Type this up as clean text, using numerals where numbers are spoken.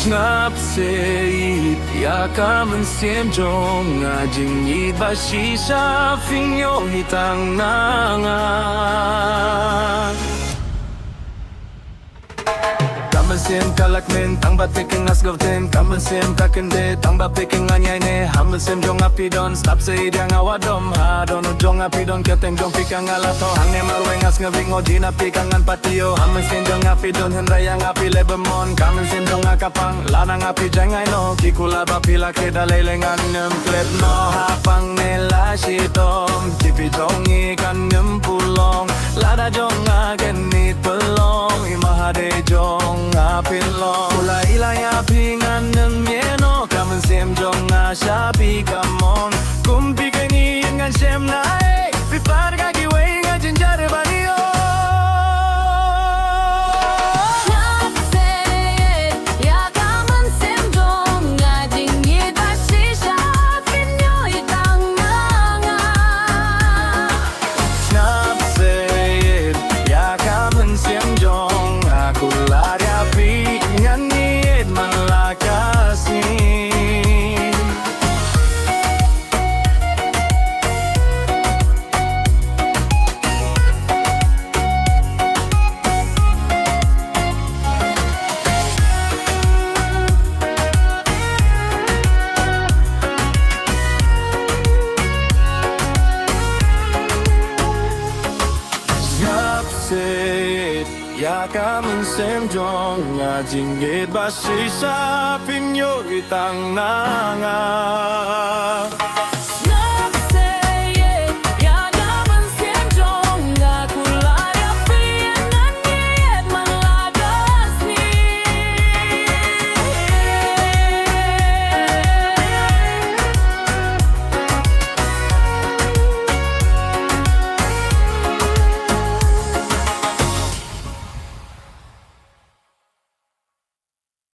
Snapseid, yakaman siemjong Ajing ibashi sa finyo hitang nangan Kamansim kalakmin, tang batiking asgavtin Kamansim kakende, tang bapiking anyay ne Hamansim jong apidon, snapseid yang awadom Hadon ujong apidon, keteng jong pikang alato Hangnya marweng as ngavingo, jina pikangan patio Hamansim jong apidon, hendrayang api lebemon Kamansim jong akapang, lanang api jengay no Kikula bapila keda lelengan nem klet no Hapang nela shitom, tipi jong ikan nem pulong Lada jong agenit pelong, imahade jong apilong Kula ilay api nganem yeno Kamansim jong asyapi kamon Kumpi kani yang siem naik Pipar kaki wey ngajin jare baniyo Yakaman semjong ngajingit basi sa pinyo itang nanga